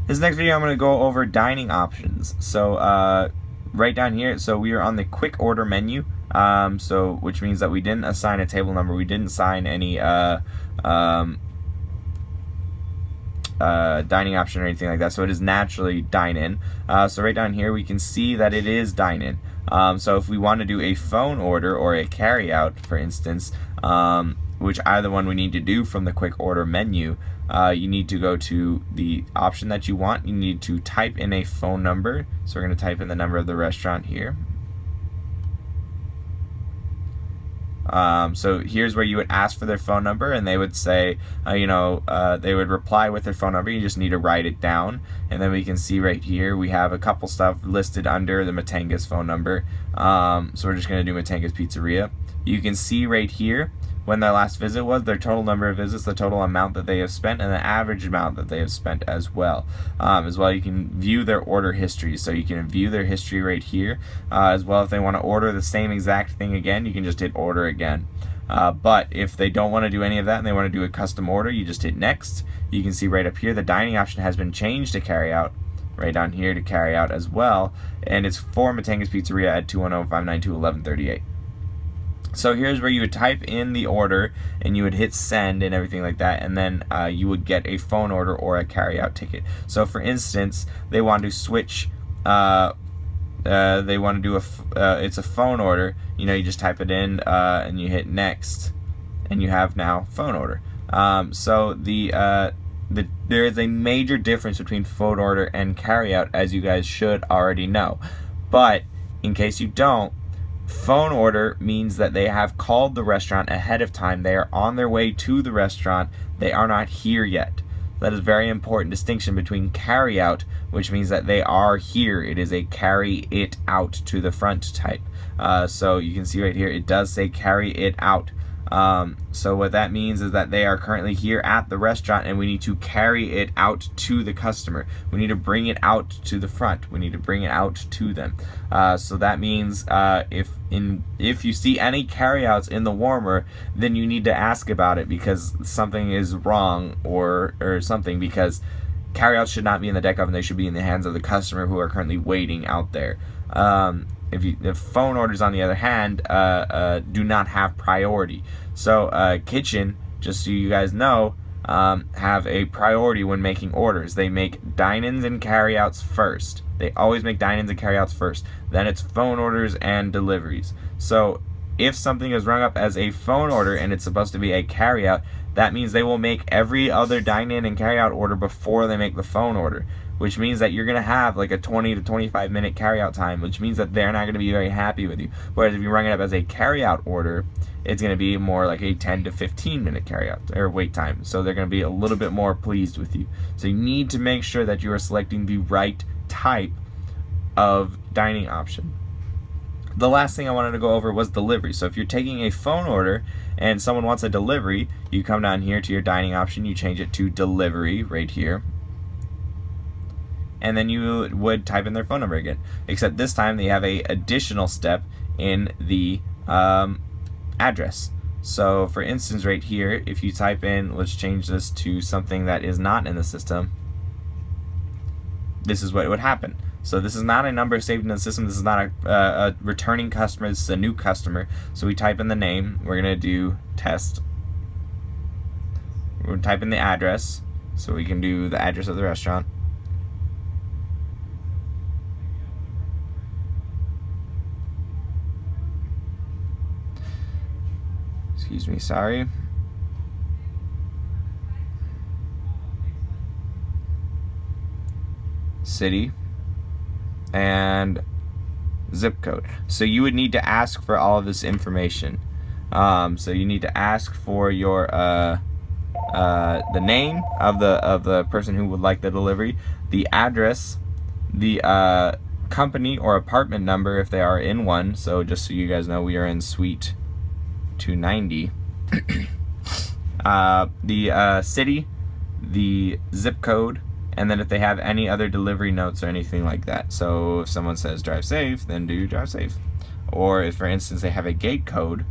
This next video I'm going to go over dining options. So right down here, so we are on the quick order menu, which means that we didn't assign a table number, we didn't assign any dining option or anything like that, so it is naturally dine in. So right down here we can see that it is dine in. So if we want to do a phone order or a carry out, for instance, which either one we need to do from the quick order menu, you need to go to the option that you want. You need to type in a phone number. So we're going to type in the number of the restaurant here. So here's where you would ask for their phone number, and they would say, they would reply with their phone number. You just need to write it down, and then we can see right here we have a couple stuff listed under the Matanga's phone number. So we're just going to do Matanga's Pizzeria. You can see right here when their last visit was, their total number of visits, the total amount that they have spent, and the average amount that they have spent as well. You can view their order history, so you can view their history right here. As well, if they want to order the same exact thing again, you can just hit order again. But if they don't want to do any of that and they want to do a custom order, you just hit next. You can see right up here the dining option has been changed to carry out. Right down here to carry out as well, and it's for Matanga's Pizzeria at 210-592-1138. So here's where you would type in the order and you would hit send and everything like that, and then you would get a phone order or a carryout ticket. So for instance, they want to switch, they want to do it's a phone order. You just type it in and you hit next, and you have now phone order. There is a major difference between phone order and carryout, as you guys should already know. But in case you don't, phone order means that they have called the restaurant ahead of time. They are on their way to the restaurant. They are not here yet. That is a very important distinction between carry out, which means that they are here. It is a carry it out to the front type. So you can see right here, it does say carry it out. So what that means is that they are currently here at the restaurant, and we need to carry it out to the customer. We need to bring it out to the front. We need to bring it out to them. So that means if you see any carryouts in the warmer, then you need to ask about it, because something is wrong or something, because carryouts should not be in the deck oven. They should be in the hands of the customer who are currently waiting out there. If phone orders, on the other hand, do not have priority. So kitchen, just so you guys know, have a priority when making orders. They make dine-ins and carry-outs first. They always make dine-ins and carry-outs first. Then it's phone orders and deliveries. So if something is rung up as a phone order and it's supposed to be a carry-out, that means they will make every other dine-in and carry-out order before they make the phone order, which means that you're going to have like a 20 to 25 minute carry-out time, which means that they're not going to be very happy with you. Whereas if you run it up as a carry-out order, it's going to be more like a 10 to 15 minute carry-out or wait time. So they're going to be a little bit more pleased with you. So you need to make sure that you are selecting the right type of dining option. The last thing I wanted to go over was delivery. So if you're taking a phone order and someone wants a delivery, you come down here to your dining option, you change it to delivery right here, and then you would type in their phone number again. Except this time they have a additional step in the address. So for instance right here, if you type in, let's change this to something that is not in the system, this is what would happen. So this is not a number saved in the system. This is not a returning customer. This is a new customer. So we type in the name. We're going to do test. We're going to type in the address, so we can do the address of the restaurant. Excuse me, sorry. City and zip code. So you would need to ask for all of this information. So you need to ask for your the name of the person who would like the delivery, the address, the company or apartment number if they are in one. So just so you guys know, we are in suite 290. The city, the zip code, and then if they have any other delivery notes or anything like that. So if someone says drive safe, then do drive safe. Or if, for instance, they have a gate code,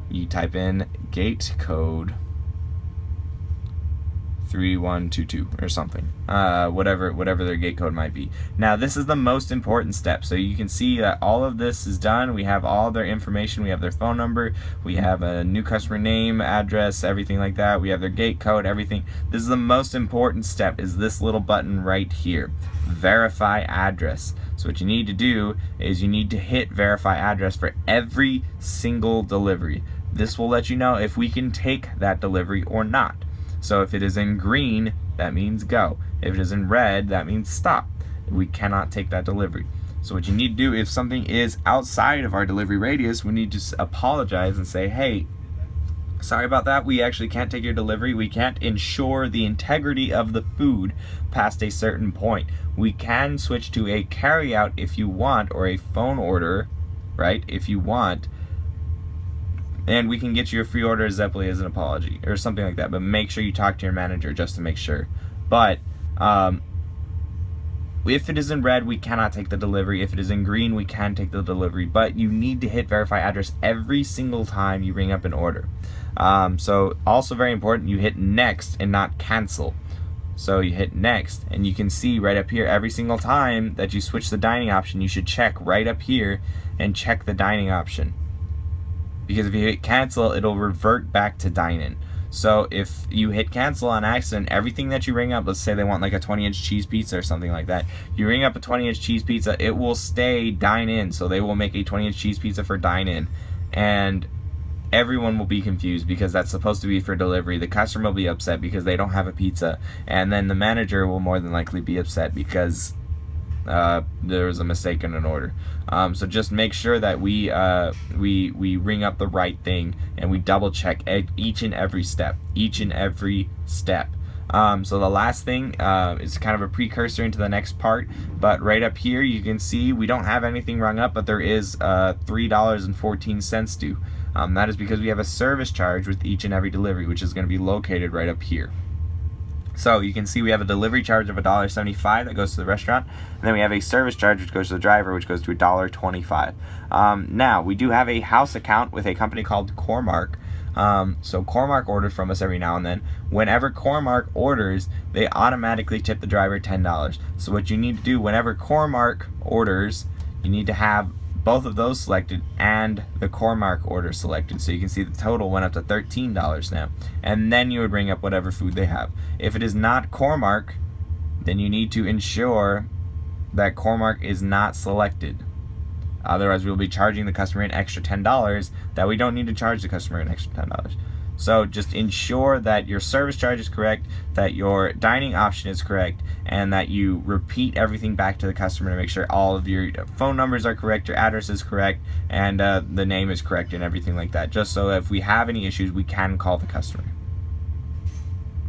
you type in gate code 3122 or something, whatever their gate code might be. Now this is the most important step, so you can see that all of this is done. We have all their information, we have their phone number, we have a new customer name, address, everything like that, we have their gate code, everything. This is the most important step, is this little button right here, verify address. So what you need to do is you need to hit verify address for every single delivery. This will let you know if we can take that delivery or not. So if it is in green, that means go. If it is in red, that means stop. We cannot take that delivery. So what you need to do, if something is outside of our delivery radius, we need to apologize and say, hey, sorry about that, we actually can't take your delivery. We can't ensure the integrity of the food past a certain point. We can switch to a carryout if you want, or a phone order, right, if you want. And we can get you a free order as Zeppeli as an apology or something like that. But make sure you talk to your manager just to make sure. But if it is in red, we cannot take the delivery. If it is in green, we can take the delivery. But you need to hit verify address every single time you ring up an order. So also very important, you hit next and not cancel. So you hit next, and you can see right up here, every single time that you switch the dining option, you should check right up here and check the dining option. Because if you hit cancel, it'll revert back to dine-in. So if you hit cancel on accident, everything that you ring up, let's say they want like a 20-inch cheese pizza or something like that, you ring up a 20-inch cheese pizza, it will stay dine-in. So they will make a 20-inch cheese pizza for dine-in, and everyone will be confused because that's supposed to be for delivery. The customer will be upset because they don't have a pizza, and then the manager will more than likely be upset because there was a mistake in an order. So just make sure that we ring up the right thing, and we double check each and every step. So the last thing is kind of a precursor into the next part, but right up here you can see we don't have anything rung up, but there is $3.14 due. That is because we have a service charge with each and every delivery, which is going to be located right up here. So you can see we have a delivery charge of $1.75 that goes to the restaurant, and then we have a service charge which goes to the driver, which goes to $1.25. Now we do have a house account with a company called Core-Mark. So Core-Mark ordered from us every now and then. Whenever Core-Mark orders, they automatically tip the driver $10. So what you need to do whenever Core-Mark orders, you need to have both of those selected and the Core-Mark order selected, so you can see the total went up to $13 now, and then you would bring up whatever food they have. If it is not Core-Mark, then you need to ensure that Core-Mark is not selected. Otherwise we'll be charging the customer an extra $10 that we don't need to charge the customer an extra $10. So just ensure that your service charge is correct, that your dining option is correct, and that you repeat everything back to the customer to make sure all of your phone numbers are correct, your address is correct, and the name is correct and everything like that. Just so if we have any issues, we can call the customer.